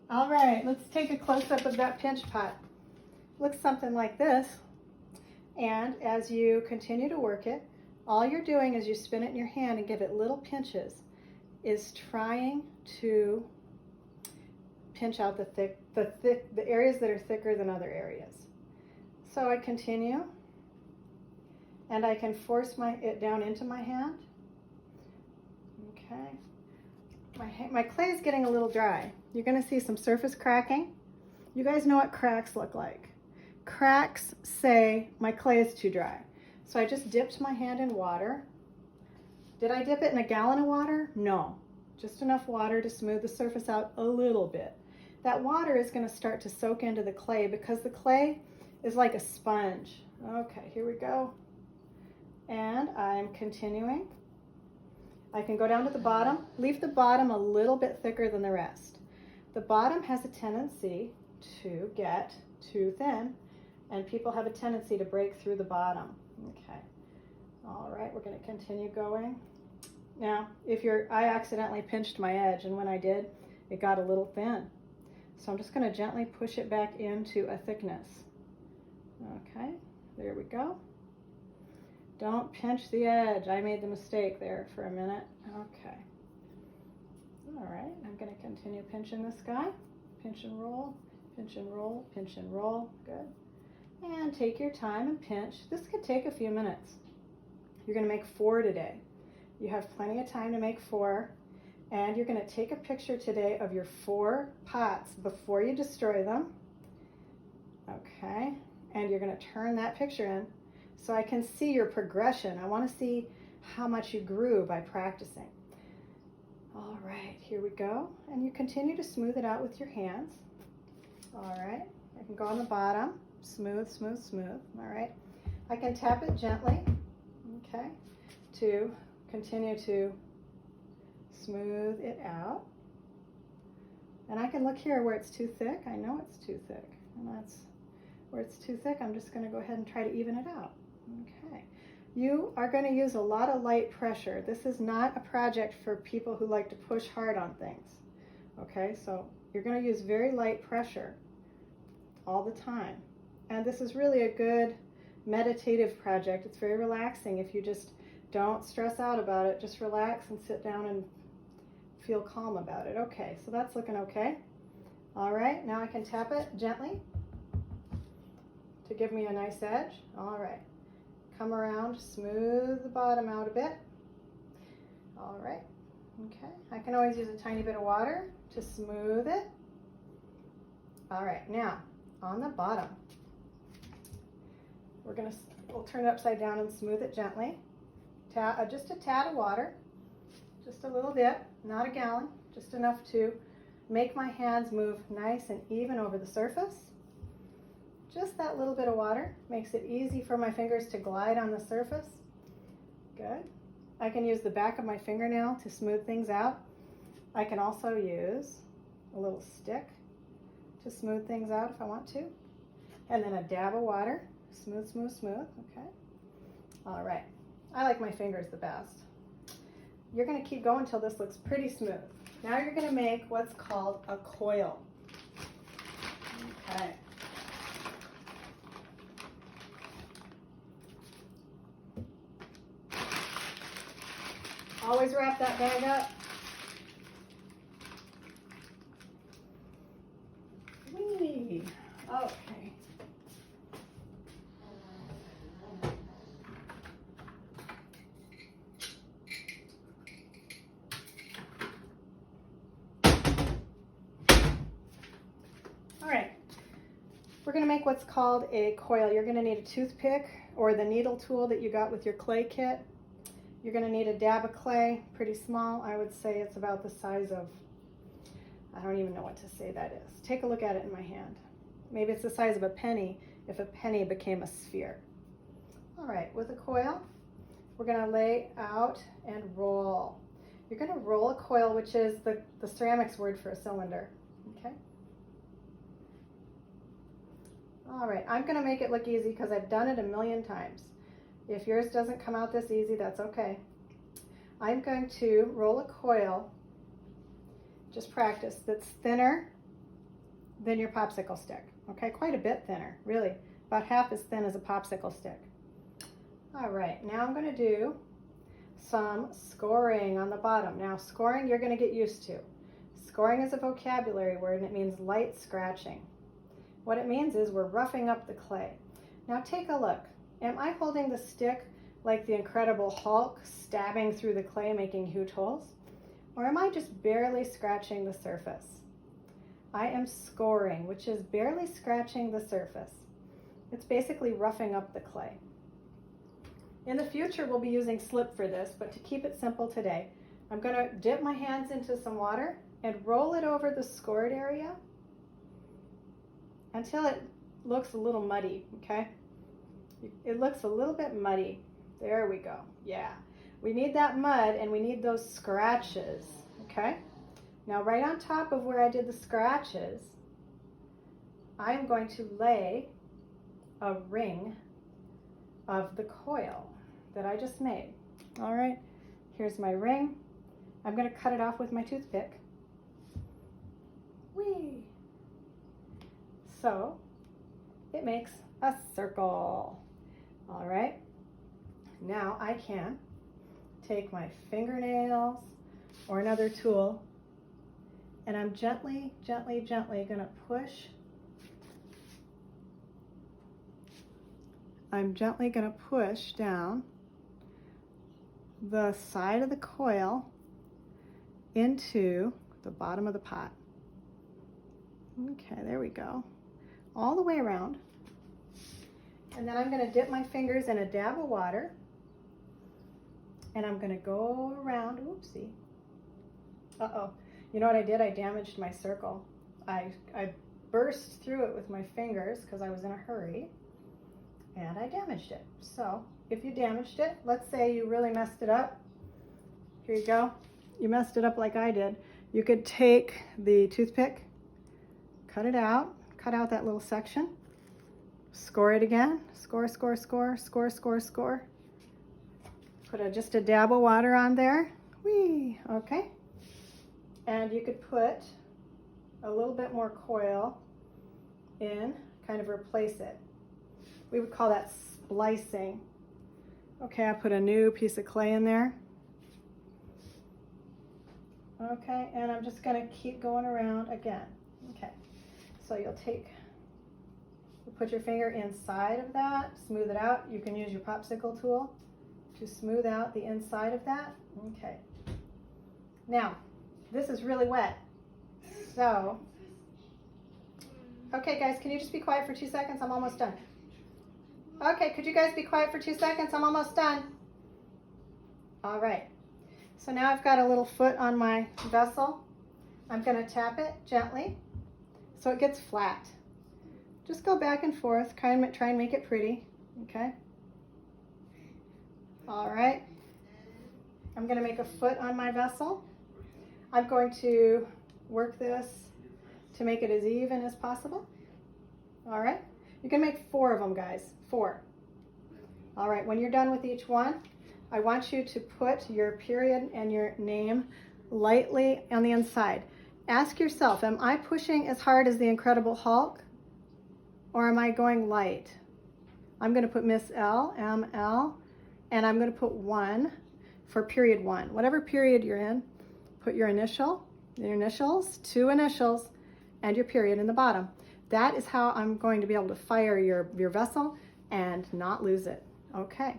All right, let's take a close-up of that pinch pot. Looks something like this. And as you continue to work it, all you're doing is you spin it in your hand and give it little pinches, is trying to pinch out the areas that are thicker than other areas. So I continue, and I can force it down into my hand. Okay. My clay is getting a little dry. You're going to see some surface cracking. You guys know what cracks look like. Cracks say my clay is too dry. So I just dipped my hand in water. Did I dip it in a gallon of water? No, just enough water to smooth the surface out a little bit. That water is going to start to soak into the clay because the clay is like a sponge. Okay, here we go. And I'm continuing. I can go down to the bottom, leave the bottom a little bit thicker than the rest. The bottom has a tendency to get too thin, and people have a tendency to break through the bottom. Okay, all right, we're going to continue going. Now, I accidentally pinched my edge, and when I did, it got a little thin. So I'm just going to gently push it back into a thickness. Okay, there we go. Don't pinch the edge. I made the mistake there for a minute. Okay. All right, I'm going to continue pinching this guy. Pinch and roll, pinch and roll, pinch and roll. Good. And take your time and pinch. This could take a few minutes. You're going to make 4 today. You have plenty of time to make 4. And you're going to take a picture today of your 4 pots before you destroy them. Okay. And you're going to turn that picture in so I can see your progression. I want to see how much you grew by practicing. All right, here we go. And you continue to smooth it out with your hands. All right, I can go on the bottom. Smooth, smooth, smooth. All right, I can tap it gently, okay, to continue to smooth it out. And I can look here where it's too thick. I know it's too thick, and that's where it's too thick. I'm just going to go ahead and try to even it out. Okay, you are going to use a lot of light pressure. This is not a project for people who like to push hard on things. Okay, so you're going to use very light pressure all the time. And this is really a good meditative project. It's very relaxing if you just don't stress out about it. Just relax and sit down and feel calm about it. Okay, so that's looking okay. All right, now I can tap it gently to give me a nice edge. All right, come around, smooth the bottom out a bit. All right, okay. I can always use a tiny bit of water to smooth it. All right, now on the bottom, we'll turn it upside down and smooth it gently. Just a tad of water, just a little bit, not a gallon, just enough to make my hands move nice and even over the surface. Just that little bit of water makes it easy for my fingers to glide on the surface. Good. I can use the back of my fingernail to smooth things out. I can also use a little stick to smooth things out if I want to. And then a dab of water. Smooth, smooth, smooth. Okay. All right. I like my fingers the best. You're going to keep going until this looks pretty smooth. Now you're going to make what's called a coil. Okay. Always wrap that bag up. Whee! Okay. All right. We're going to make what's called a coil. You're going to need a toothpick or the needle tool that you got with your clay kit. You're going to need a dab of clay, pretty small. I would say it's about the size of, I don't even know what to say that is. Take a look at it in my hand. Maybe it's the size of a penny if a penny became a sphere. All right, with a coil, we're going to lay out and roll. You're going to roll a coil, which is the ceramics word for a cylinder. Okay. All right, I'm going to make it look easy because I've done it a million times. If yours doesn't come out this easy, that's okay. I'm going to roll a coil, just practice, that's thinner than your popsicle stick. Okay, quite a bit thinner, really. About half as thin as a popsicle stick. All right, now I'm going to do some scoring on the bottom. Now, scoring you're going to get used to. Scoring is a vocabulary word and it means light scratching. What it means is we're roughing up the clay. Now take a look. Am I holding the stick like the Incredible Hulk, stabbing through the clay, making huge holes? Or am I just barely scratching the surface? I am scoring, which is barely scratching the surface. It's basically roughing up the clay. In the future, we'll be using slip for this, but to keep it simple today, I'm going to dip my hands into some water and roll it over the scored area until it looks a little muddy, okay? It looks a little bit muddy. There we go. Yeah. We need that mud and we need those scratches, okay? Now right on top of where I did the scratches, I am going to lay a ring of the coil that I just made. All right, here's my ring. I'm going to cut it off with my toothpick. Whee! So it makes a circle. All right, now I can take my fingernails or another tool and I'm gently, gently, gently going to push. I'm gently going to push down the side of the coil into the bottom of the pot. Okay, there we go. All the way around. And then I'm going to dip my fingers in a dab of water. And I'm going to go around. Oopsie. Uh-oh. You know what I did? I damaged my circle. I burst through it with my fingers because I was in a hurry. And I damaged it. So if you damaged it, let's say you really messed it up. Here you go. You messed it up like I did. You could take the toothpick, cut it out, cut out that little section, score it again, score, score, score, score, score, score. Put just a dab of water on there. Whee, okay. And you could put a little bit more coil in, kind of replace it. We would call that splicing. Okay, I put a new piece of clay in there. Okay, and I'm just going to keep going around again. Okay, so you'll put your finger inside of that, smooth it out. You can use your popsicle tool to smooth out the inside of that. Okay, now this is really wet. So, okay guys, can you just be quiet for 2 seconds? I'm almost done. Okay, could you guys be quiet for 2 seconds? I'm almost done. All right. So now I've got a little foot on my vessel. I'm going to tap it gently so it gets flat. Just go back and forth, try and make it pretty, okay? All right. I'm going to make a foot on my vessel. I'm going to work this to make it as even as possible. All right. You can make 4 of them, guys. 4. All right. When you're done with each one, I want you to put your period and your name lightly on the inside. Ask yourself, am I pushing as hard as the Incredible Hulk or am I going light? I'm going to put Miss L, ML, and I'm going to put 1 for period 1. Whatever period you're in, put your initials, 2 initials, and your period in the bottom. That is how I'm going to be able to fire your vessel and not lose it. Okay.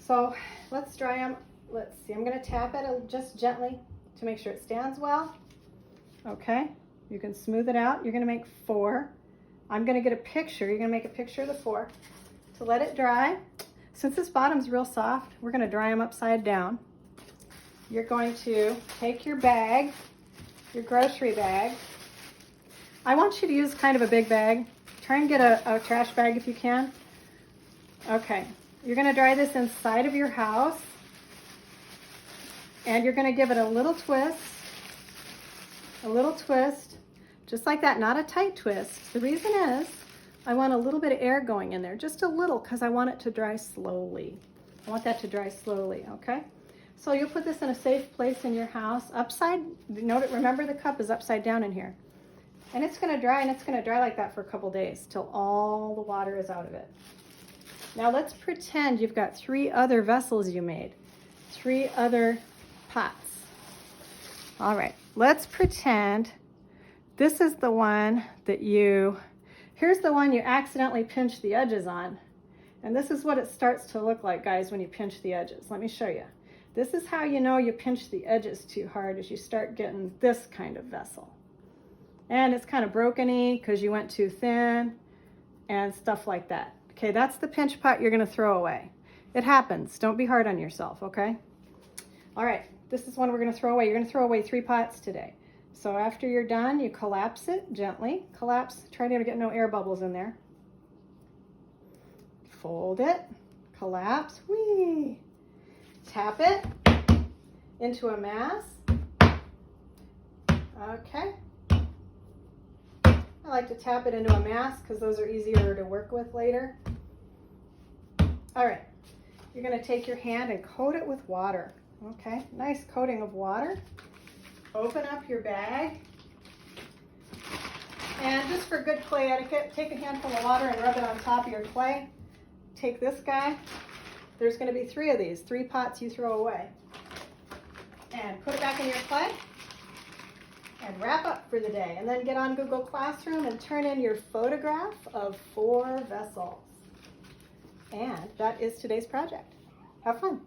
So let's dry them. Let's see, I'm going to tap it just gently to make sure it stands well. Okay, you can smooth it out. You're going to make 4. I'm going to get a picture. You're going to make a picture of the 4 to let it dry. Since this bottom's real soft, we're going to dry them upside down. You're going to take your bag, your grocery bag. I want you to use kind of a big bag. Try and get a trash bag if you can. Okay. You're going to dry this inside of your house and you're going to give it a little twist, just like that, not a tight twist. The reason is I want a little bit of air going in there, just a little, because I want it to dry slowly. I want that to dry slowly, okay? So you'll put this in a safe place in your house, remember the cup is upside down in here. And it's going to dry, and it's going to dry like that for a couple days till all the water is out of it. Now let's pretend you've got 3 other vessels you made, 3 other pots. All right, let's pretend this is the one that here's the one you accidentally pinched the edges on. And this is what it starts to look like, guys, when you pinch the edges. Let me show you. This is how you know you pinch the edges too hard, is you start getting this kind of vessel. And it's kind of broken-y because you went too thin and stuff like that. Okay, that's the pinch pot you're going to throw away. It happens. Don't be hard on yourself, okay? All right, this is one we're going to throw away. You're going to throw away 3 pots today. So after you're done, you collapse it gently. Collapse, try to get no air bubbles in there. Fold it, collapse, whee! Tap it into a mass. Okay. I like to tap it into a mass because those are easier to work with later. All right, you're going to take your hand and coat it with water. Okay, nice coating of water. Open up your bag. And just for good clay etiquette, take a handful of water and rub it on top of your clay. Take this guy. There's going to be 3 of these, 3 pots you throw away. And put it back in your clay. And wrap up for the day. And then get on Google Classroom and turn in your photograph of 4 vessels. And that is today's project. Have fun.